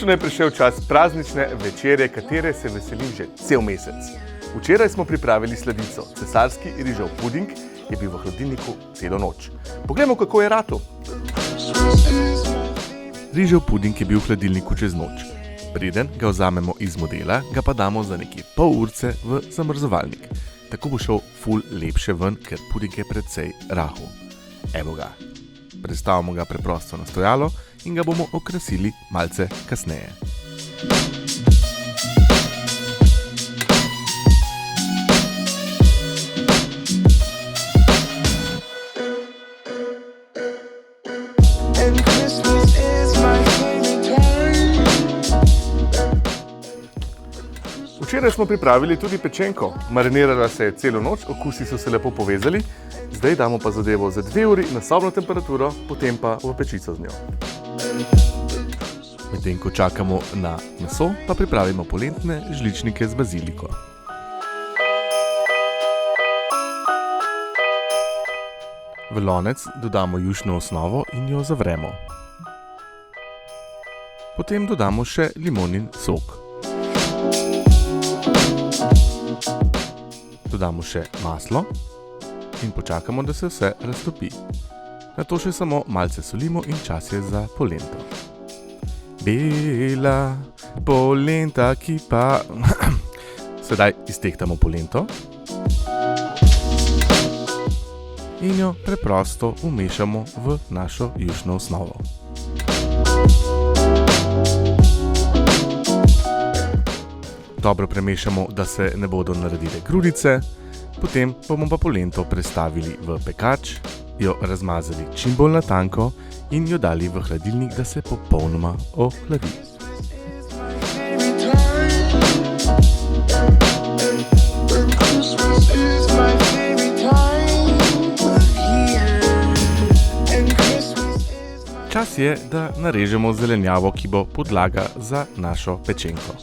Končno je prišel čas praznične večerje, katere se veselim že cel mesec. Včeraj smo pripravili sladico. Cesarski rižev puding je bil v hladilniku celo noč. Poglejmo, kako je ratal. Rižev puding je bil v hladilniku čez noč. Preden ga vzamemo iz modela, ga pa damo za nekje pol urce v zamrzovalnik. Tako bo šel ful lepše ven, ker puding je precej rahel. Evo ga. Prestavimo ga preprosto na stojalo in ga bomo okrasili malce kasneje. Včeraj smo pripravili tudi pečenko. Marinirala se je celo noč, okusi so se lepo povezali. Zdaj damo pa zadevo za 2 uri na sobno temperaturo, potem pa v pečico z njo. Medtem ko čakamo na meso, pa pripravimo polentne žličnike z baziliko. V lonec dodamo jušno osnovo in jo zavremo. Potem dodamo še limonin sok. Dodamo še maslo in počakamo, da se vse raztopi. Nato še samo malce solimo in čas je za polento. Bela polenta, ki pa... Sedaj iztehtamo polento in jo preprosto umešamo v našo jušno osnovo. Dobro premešamo, da se ne bodo naredile grudice, potem bomo pa polento prestavili v pekač, jo razmazali čim bolj na tanko in jo dali v hladilnik, da se popolnoma ohladi. Čas je, da narežemo zelenjavo, ki bo podlaga za našo pečenko.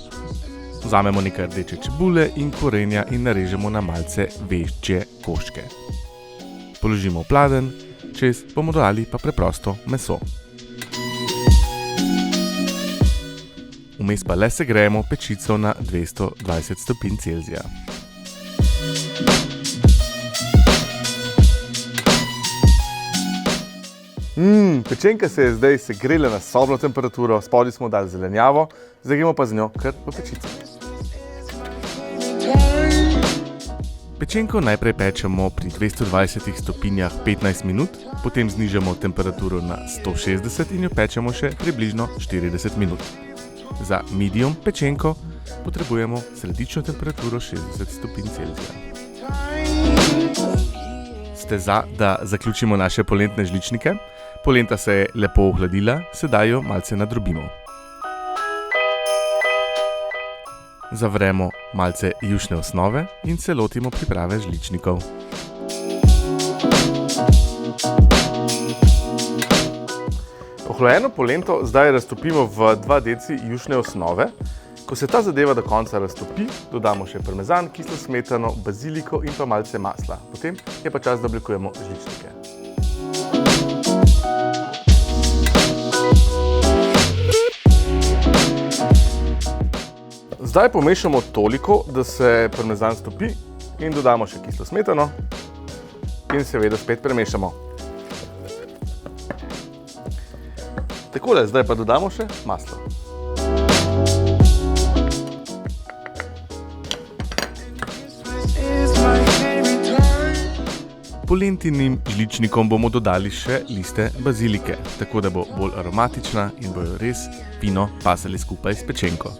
Vzamemo nekaj rdeče čebule in korenja in narežemo na malce večje koščke. Položimo v pladenj, čez bomo dodali pa preprosto meso. Vmes pa le segrejemo pečico na 220 stopinj Celzija. Pečenka se je zdaj segrela na sobno temperaturo, spodaj smo dali zelenjavo, zdaj gremo pa z njo kar v pečico. Pečenko najprej pečemo pri 220 stopinjah 15 minut, potem znižamo temperaturo na 160 in jo pečemo še približno 40 minut. Za medium pečenko potrebujemo sredično temperaturo 60 stopinj Celzija. Ste za, da zaključimo naše polentne žličnike? Polenta se je lepo ohladila, sedaj jo malce nadrobimo. Zavremo malce jušne osnove in se lotimo priprave žličnikov. Ohlajeno polento zdaj raztopimo v 2 deci jušne osnove. Ko se ta zadeva do konca raztopi, dodamo še parmezan, kislo smetano, baziliko in pa malce masla. Potem je pa čas, da oblikujemo žličnike. Zdaj pomešamo toliko, da se parmezan stopi in dodamo še kislo smetano in seveda spet premešamo. Takole, zdaj pa dodamo še maslo. Polentinim žličnikom bomo dodali še liste bazilike, tako da bo bolj aromatična in bojo res fino pasali skupaj s pečenko.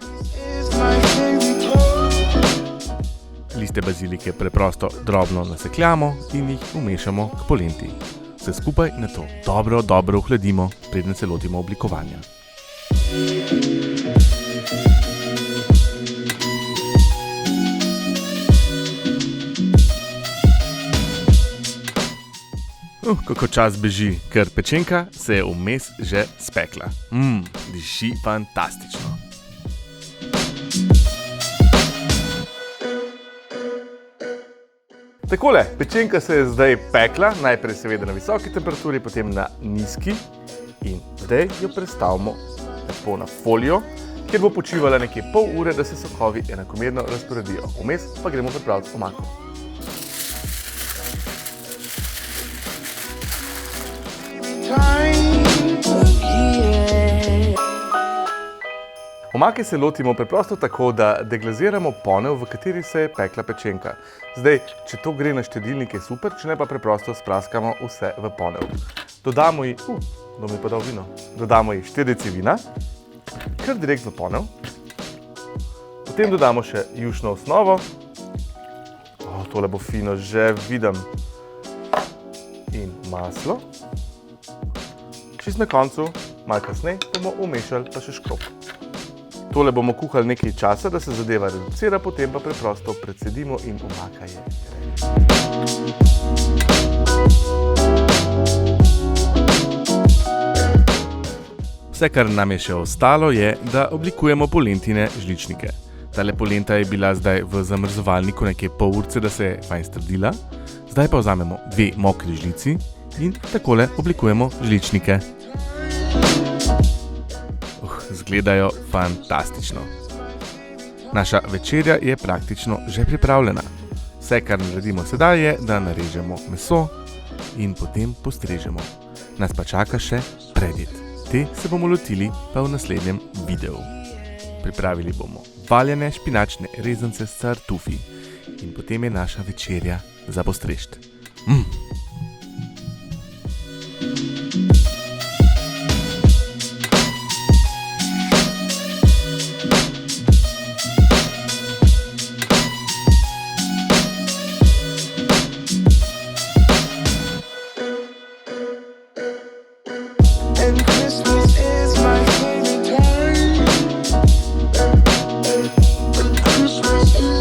Liste bazilike preprosto drobno nasekljamo in jih umešamo k polenti. Vse skupaj nato dobro ohladimo, preden se lotimo oblikovanja. Kako čas beži, ker pečenka se je vmes že spekla. Diši fantastično. Takole, pečenka se je zdaj pekla, najprej seveda na visoki temperaturi, potem na nizki in zdaj jo prestavimo lepo na folijo, kjer bo počivala nekje pol ure, da se sokovi enakomerno razporedijo. Vmes pa gremo pripraviti omako. Omake se lotimo preprosto tako, da deglaziramo ponev, v kateri se je pekla pečenka. Zdaj, če to gre na štedilnik, je super, če ne pa preprosto spraskamo vse v ponev. Dodamo ji, kdo mi je podal vino? Dodamo ji 4 deci vina, kar direkt v ponev. Potem dodamo še jušno osnovo. Tole bo fino, že vidim. In maslo. Čisto na koncu, malo kasneje, bomo umešali pa še škrob. Tole bomo kuhali nekaj časa, da se zadeva reducira, potem pa preprosto precedimo in omaka je Vse, kar nam je še ostalo, je, da oblikujemo polentine žličnike. Tale polenta je bila zdaj v zamrzovalniku nekje pol urce, da se je fajn strdila. Zdaj pa vzamemo 2 mokri žlici in takole oblikujemo žličnike. Zgledajo fantastično. Naša večerja je praktično že pripravljena. Vse, kar naredimo sedaj, je, da narežemo meso in potem postrežemo. Nas pa čaka še predjed. Te se bomo lotili pa v naslednjem videu. Pripravili bomo valjene špinačne rezance s tartufi in potem je naša večerja za postrežt. And Christmas is my favorite.